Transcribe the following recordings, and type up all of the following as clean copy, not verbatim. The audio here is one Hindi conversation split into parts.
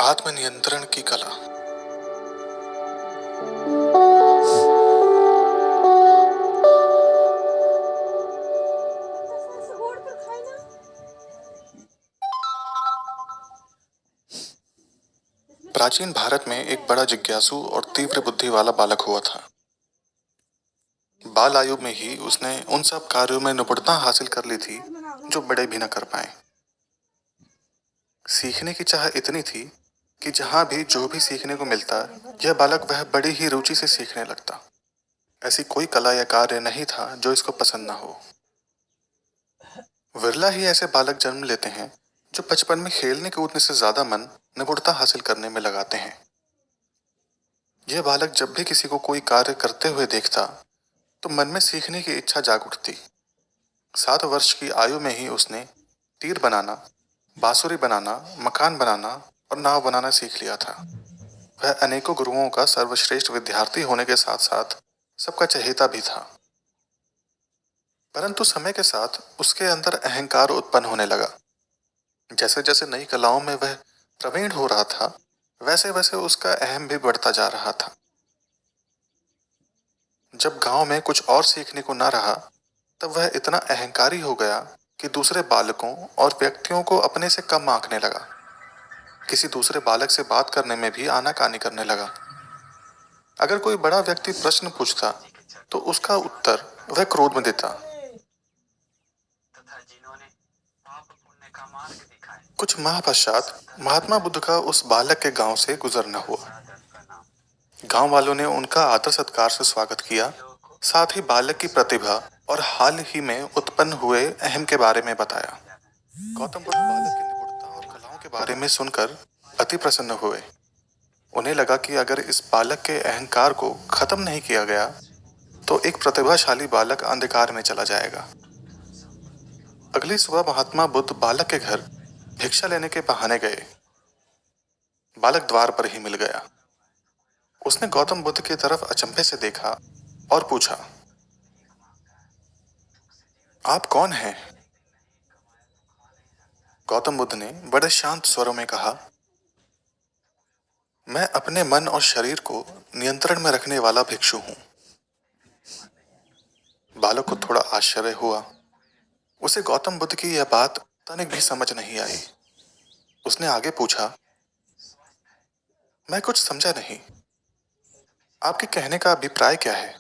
आत्मनियंत्रण की कला। प्राचीन भारत में एक बड़ा जिज्ञासु और तीव्र बुद्धि वाला बालक हुआ था। बाल आयु में ही उसने उन सब कार्यों में निपुणता हासिल कर ली थी जो बड़े भी न कर पाए। सीखने की चाह इतनी थी कि जहां भी जो भी सीखने को मिलता, यह बालक वह बड़ी ही रुचि से सीखने लगता। ऐसी कोई कला या कार्य नहीं था जो इसको पसंद न हो। विरला ही ऐसे बालक जन्म लेते हैं जो बचपन में खेलने कूदने से ज्यादा मन निपुणता हासिल करने में लगाते हैं। यह बालक जब भी किसी को कोई कार्य करते हुए देखता तो मन में सीखने की इच्छा जाग उठती। 7 वर्ष की आयु में ही उसने तीर बनाना, बांसुरी बनाना, मकान बनाना और नाव बनाना सीख लिया था। वह अनेकों गुरुओं का सर्वश्रेष्ठ विद्यार्थी होने के साथ साथ सबका चहेता भी था। परंतु समय के साथ उसके अंदर अहंकार उत्पन्न होने लगा। जैसे जैसे नई कलाओं में वह प्रवीण हो रहा था, वैसे वैसे उसका अहम भी बढ़ता जा रहा था। जब गांव में कुछ और सीखने को न रहा, तब वह इतना अहंकारी हो गया कि दूसरे बालकों और व्यक्तियों को अपने से कम आंकने लगा। किसी दूसरे बालक से बात करने में भी आनाकानी करने लगा। अगर कोई बड़ा व्यक्ति प्रश्न पूछता तो उसका उत्तर वह क्रोध में देता। कुछ माह पश्चात महात्मा बुद्ध का उस बालक के गांव से गुजरना हुआ। गांव वालों ने उनका आदर सत्कार से स्वागत किया, साथ ही बालक की प्रतिभा और हाल ही में उत्पन्न हुए अहम के बारे में बताया। गौतम बुद्ध बालक की निपुणता और कलाओं के बारे में सुनकर अति प्रसन्न हुए। उन्हें लगा कि अगर इस बालक के अहंकार को खत्म नहीं किया गया तो एक प्रतिभाशाली बालक अंधकार में चला जाएगा। अगली सुबह महात्मा बुद्ध बालक के घर भिक्षा लेने के बहाने गए। बालक द्वार पर ही मिल गया। उसने गौतम बुद्ध की तरफ अचंभे से देखा और पूछा, आप कौन हैं? गौतम बुद्ध ने बड़े शांत स्वरों में कहा, मैं अपने मन और शरीर को नियंत्रण में रखने वाला भिक्षु हूं। बालक को थोड़ा आश्चर्य हुआ। उसे गौतम बुद्ध की यह बात तनिक भी समझ नहीं आई। उसने आगे पूछा, मैं कुछ समझा नहीं, आपके कहने का अभिप्राय क्या है?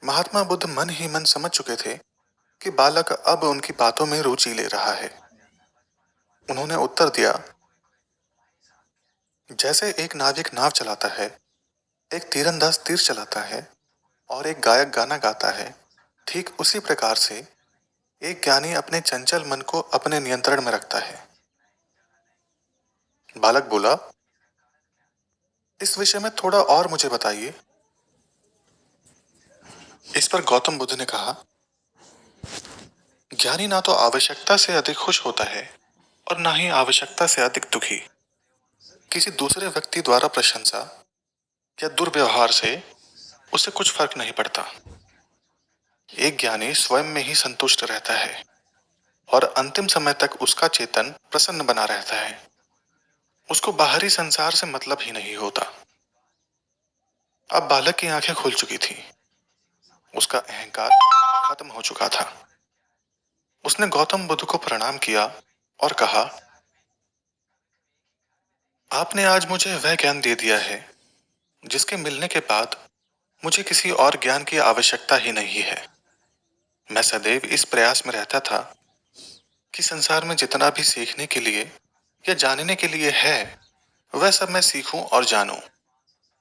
महात्मा बुद्ध मन ही मन समझ चुके थे कि बालक अब उनकी बातों में रुचि ले रहा है। उन्होंने उत्तर दिया, जैसे एक नाविक नाव चलाता है, एक तीरंदाज तीर चलाता है और एक गायक गाना गाता है, ठीक उसी प्रकार से एक ज्ञानी अपने चंचल मन को अपने नियंत्रण में रखता है। बालक बोला, इस विषय में थोड़ा और मुझे बताइए। इस पर गौतम बुद्ध ने कहा, ज्ञानी ना तो आवश्यकता से अधिक खुश होता है और ना ही आवश्यकता से अधिक दुखी। किसी दूसरे व्यक्ति द्वारा प्रशंसा या दुर्व्यवहार से उसे कुछ फर्क नहीं पड़ता। एक ज्ञानी स्वयं में ही संतुष्ट रहता है और अंतिम समय तक उसका चेतन प्रसन्न बना रहता है। उसको बाहरी संसार से मतलब ही नहीं होता। अब बालक की आंखें खुल चुकी थी। उसका अहंकार खत्म हो चुका था। उसने गौतम बुद्ध को प्रणाम किया और कहा, आपने आज मुझे वह ज्ञान दे दिया है जिसके मिलने के बाद मुझे किसी और ज्ञान की आवश्यकता ही नहीं है। मैं सदैव इस प्रयास में रहता था कि संसार में जितना भी सीखने के लिए या जानने के लिए है, वह सब मैं सीखूं और जानूं,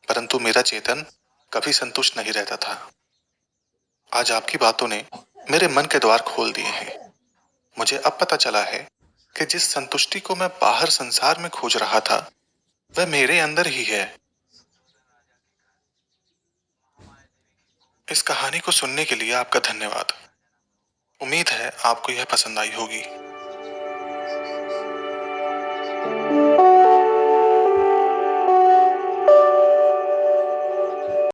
परंतु मेरा चेतन कभी संतुष्ट नहीं रहता था। आज आपकी बातों ने मेरे मन के द्वार खोल दिए हैं। मुझे अब पता चला है कि जिस संतुष्टि को मैं बाहर संसार में खोज रहा था, वह मेरे अंदर ही है। इस कहानी को सुनने के लिए आपका धन्यवाद। उम्मीद है आपको यह पसंद आई होगी।